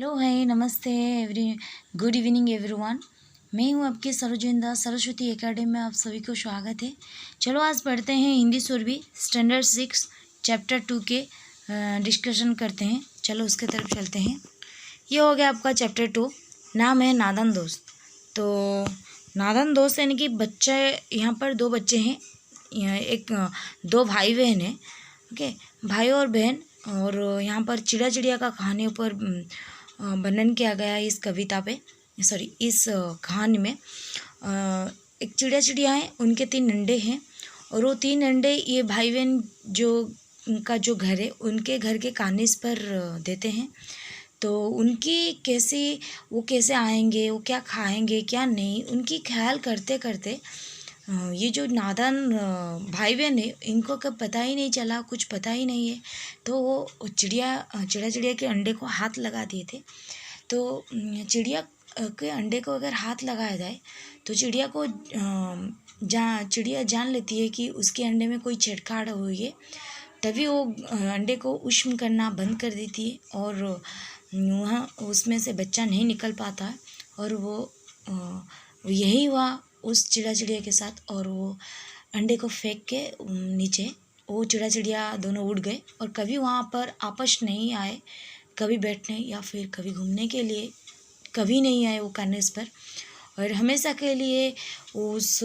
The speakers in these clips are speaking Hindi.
हेलो है नमस्ते गुड इवनिंग एवरीवन। मैं हूँ आपकी सरोजिंदा सरस्वती एकेडमी में आप सभी को स्वागत है। चलो आज पढ़ते हैं हिंदी सुरभि स्टैंडर्ड 6 चैप्टर 2 के डिस्कशन करते हैं। चलो उसके तरफ चलते हैं। ये हो गया आपका चैप्टर 2, नाम है नादान दोस्त। तो नादान दोस्त यानी कि बच्चे, यहाँ पर दो बच्चे हैं, दो भाई बहन हैं। ओके, भाई और बहन। और यहाँ पर चिड़िया चिड़िया का कहानी ऊपर वर्णन किया गया है इस कविता पे, सॉरी इस कहानी में। एक चिड़िया चिड़िया है, उनके 3 अंडे हैं और वो 3 अंडे ये भाई बहन जो उनका जो घर है उनके घर के कानिस पर देते हैं। तो उनकी कैसे आएंगे, वो क्या खाएंगे क्या नहीं, उनकी ख्याल करते करते ये जो नादान भाई बहन है इनको कब पता ही नहीं चला, कुछ पता ही नहीं है। तो वो चिड़िया के अंडे को हाथ लगा दिए थे। तो चिड़िया के अंडे को अगर हाथ लगाया जाए तो चिड़िया जान लेती है कि उसके अंडे में कोई छेड़छाड़ हुई है। तभी वो अंडे को उष्ण करना बंद कर देती है और वहाँ उसमें से बच्चा नहीं निकल पाता है। और वो यही हुआ उस चिड़िया के साथ। और वो अंडे को फेंक के नीचे वो चिड़िया दोनों उड़ गए और कभी वहाँ पर आपस नहीं आए, कभी बैठने या फिर कभी घूमने के लिए कभी नहीं आए वो कार्निस पर। और हमेशा के लिए उस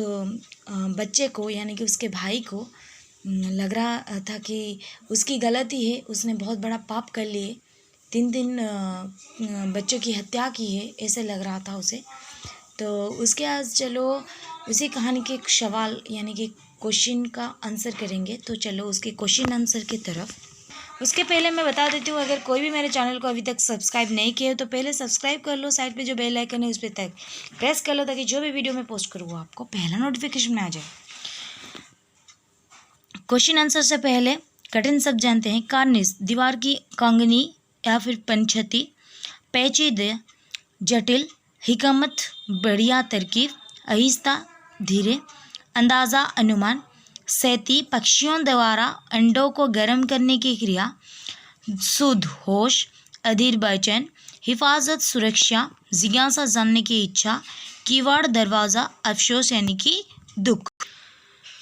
बच्चे को यानी कि उसके भाई को लग रहा था कि उसकी गलती है, उसने बहुत बड़ा पाप कर लिए, 3 बच्चों की हत्या की है, ऐसे लग रहा था उसे। तो उसके आज चलो उसी कहानी के एक सवाल यानी कि क्वेश्चन का आंसर करेंगे। तो चलो उसके क्वेश्चन आंसर की तरफ। उसके पहले मैं बता देती हूँ, अगर कोई भी मेरे चैनल को अभी तक सब्सक्राइब नहीं किया तो पहले सब्सक्राइब कर लो, साइड पे जो बेल आइकन है उस पर तक प्रेस कर लो ताकि जो भी वीडियो मैं पोस्ट करूँ आपको पहला नोटिफिकेशन में आ जाए। क्वेश्चन आंसर से पहले कठिन शब्द जानते हैं। कार्निस दीवार की कंगनी या फिर पंछती, पेचीदे जटिल, हिकमत बढ़िया तरकीब, आहिस्ता धीरे, अंदाज़ा अनुमान, सैती पक्षियों द्वारा अंडों को गर्म करने की क्रिया, शुद्ध होश, अधीर बेचैन, हिफाजत सुरक्षा, जिज्ञासा जानने की इच्छा, कीवर्ड दरवाज़ा, अफसोस यानी कि दुख।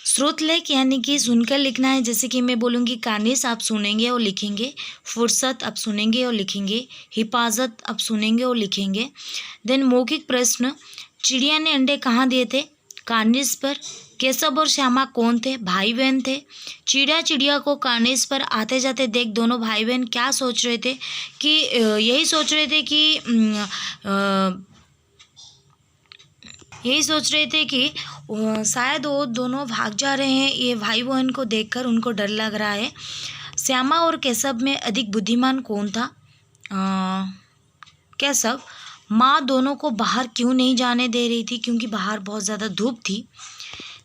स्रोत लेख यानी कि सुनकर लिखना है। जैसे कि मैं बोलूँगी कानिस, आप सुनेंगे और लिखेंगे। फुर्सत आप सुनेंगे और लिखेंगे। हिफाजत आप सुनेंगे और लिखेंगे। देन मौखिक प्रश्न, चिड़िया ने अंडे कहाँ दिए थे? कानिस पर। केशव और श्यामा कौन थे? भाई बहन थे। चिड़िया को कानिस पर आते जाते देख दोनों भाई बहन क्या सोच रहे थे कि यही सोच रहे थे कि शायद वो दोनों भाग जा रहे हैं। ये भाई बहन को देखकर उनको डर लग रहा है। श्यामा और केशव में अधिक बुद्धिमान कौन था? केशव। माँ दोनों को बाहर क्यों नहीं जाने दे रही थी? क्योंकि बाहर बहुत ज़्यादा धूप थी।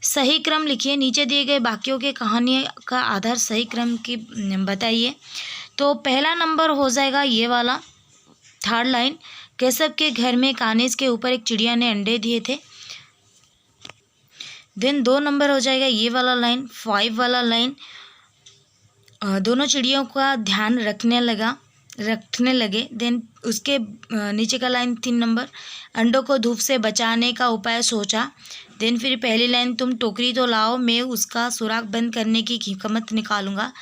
सही क्रम लिखिए। नीचे दिए गए वाक्यों के कहानी का आधार सही क्रम की बताइए। तो पहला नंबर हो जाएगा ये वाला, 3rd लाइन, केशव के घर में कानिस के ऊपर एक चिड़िया ने अंडे दिए थे। देन 2 नंबर हो जाएगा ये वाला लाइन, 5 वाला लाइन, दोनों चिड़ियों का ध्यान रखने लगे। देन उसके नीचे का लाइन 3 नंबर, अंडों को धूप से बचाने का उपाय सोचा। देन फिर पहली लाइन, तुम टोकरी तो लाओ, मैं उसका सुराख बंद करने की हिकमत निकालूंगा।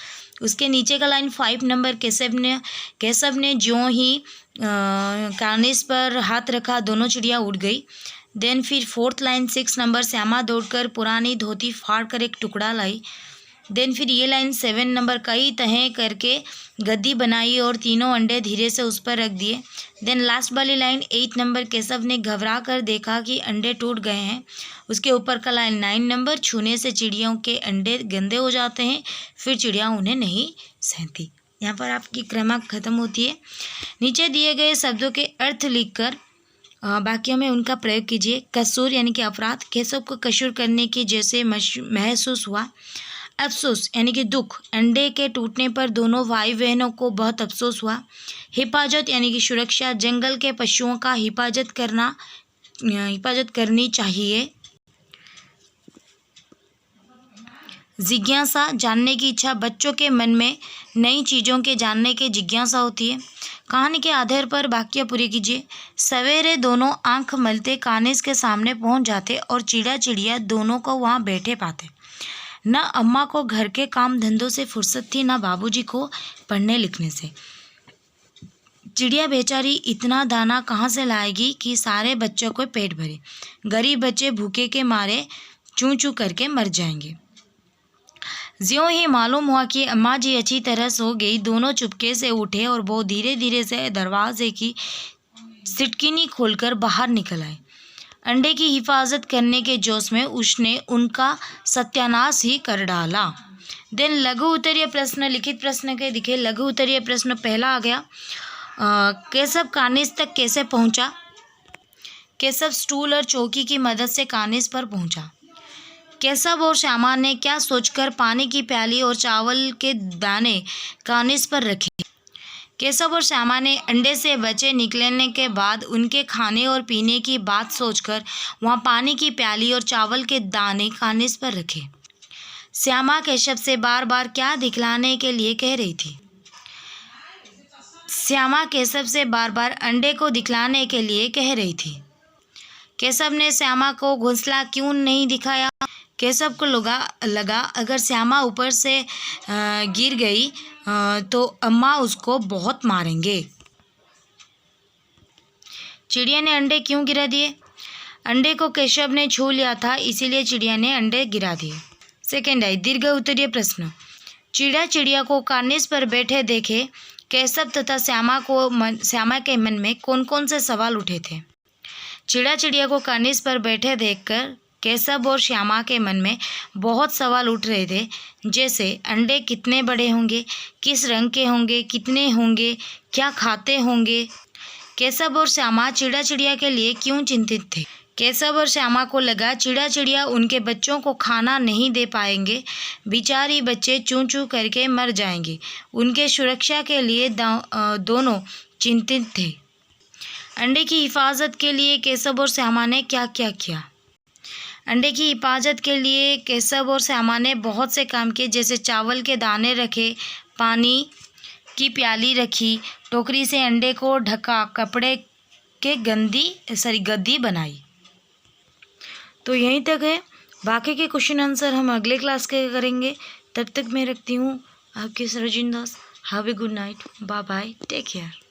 उसके नीचे का लाइन 5 नंबर, केशव ने ज्यों ही कानिस पर हाथ रखा दोनों चिड़िया उड़ गई। देन फिर 4th लाइन 6 नंबर, श्यामा दौड़कर पुरानी धोती फाड़ कर एक टुकड़ा लाई। देन फिर ये लाइन 7 नंबर, कई तह करके गद्दी बनाई और तीनों अंडे धीरे से उस पर रख दिए। देन लास्ट वाली लाइन 8 नंबर, केशव ने घबरा कर देखा कि अंडे टूट गए हैं। उसके ऊपर का लाइन 9 नंबर, छूने से चिड़ियों के अंडे गंदे हो जाते हैं, फिर चिड़िया उन्हें नहीं सहती। यहाँ पर आपकी क्रम खत्म होती है। नीचे दिए गए शब्दों के अर्थ लिखकर वाक्यों में उनका प्रयोग कीजिए। कसूर यानी कि अपराध, केशव को कसूर करने की जैसे महसूस हुआ। अफसोस यानी कि दुख, अंडे के टूटने पर दोनों भाई बहनों को बहुत अफसोस हुआ। हिफाजत यानी कि सुरक्षा, जंगल के पशुओं का हिफाजत करनी चाहिए। जिज्ञासा, जानने की इच्छा। बच्चों के मन में नई चीज़ों के जानने की जिज्ञासा होती है। कहानी के आधार पर वाक्य पूरे कीजिए। सवेरे दोनों आंख मलते कानिस के सामने पहुंच जाते और चिड़िया चिड़िया दोनों को वहां बैठे पाते। न अम्मा को घर के काम धंधों से फुर्सत थी, न बाबूजी को पढ़ने लिखने से। चिड़िया बेचारी इतना दाना कहाँ से लाएगी कि सारे बच्चों को पेट भरे। गरीब बच्चे भूखे के मारे चूं चूं करके मर जाएंगे। ज्यों ही मालूम हुआ कि अम्मा जी अच्छी तरह सो गई, दोनों चुपके से उठे और बहुत धीरे धीरे से दरवाजे की सिटकिनी खोलकर बाहर निकल आए। अंडे की हिफाजत करने के जोश में उसने उनका सत्यानाश ही कर डाला। देन लघु उत्तरीय प्रश्न, लिखित प्रश्न के दिखे। लघु उत्तरीय प्रश्न पहला आ गया, केशव कानिस तक कैसे पहुंचा? केशव स्टूल और चौकी की मदद से कानिस पर पहुंचा। केशव और श्यामा ने क्या सोचकर पानी की प्याली और चावल के दाने कानिस पर रखे? केशव और श्यामा ने अंडे से बच्चे निकलने के बाद उनके खाने और पीने की बात सोचकर वहां पानी की प्याली और चावल के दाने कानिस पर रखे। श्यामा केशव से बार बार क्या दिखलाने के लिए कह रही थी? श्यामा केशव से बार बार अंडे को दिखलाने के लिए कह रही थी। केशव ने श्यामा को घोंसला क्यों नहीं दिखाया? केशव को लगा अगर श्यामा ऊपर से गिर गई तो अम्मा उसको बहुत मारेंगे। चिड़िया ने अंडे क्यों गिरा दिए? अंडे को केशव ने छू लिया था, इसीलिए चिड़िया ने अंडे गिरा दिए। सेकेंड है दीर्घ उत्तरीय प्रश्न। चिड़िया चिड़िया को कानिस पर बैठे देखे केशव तथा श्यामा के मन में कौन कौन से सवाल उठे थे? चिड़िया चिड़िया को कानिस पर बैठे देखकर केशव और श्यामा के मन में बहुत सवाल उठ रहे थे, जैसे अंडे कितने बड़े होंगे, किस रंग के होंगे, कितने होंगे, क्या खाते होंगे। केशव और श्यामा चिड़िया चिड़िया के लिए क्यों चिंतित थे? केशव और श्यामा को लगा चिड़िया चिड़िया उनके बच्चों को खाना नहीं दे पाएंगे, बेचारी बच्चे चूं चूं करके मर जाएंगे। उनके सुरक्षा के लिए दोनों चिंतित थे। अंडे की हिफाजत के लिए केशव और श्यामा ने क्या क्या किया? अंडे की हिफाजत के लिए केशव और श्यामा ने बहुत से काम किए, जैसे चावल के दाने रखे, पानी की प्याली रखी, टोकरी से अंडे को ढका, कपड़े के गद्दी बनाई। तो यहीं तक है। बाकी के क्वेश्चन आंसर हम अगले क्लास के करेंगे। तब तक मैं रखती हूँ आपके Sarojini Das. Have a good night, bye bye, take care.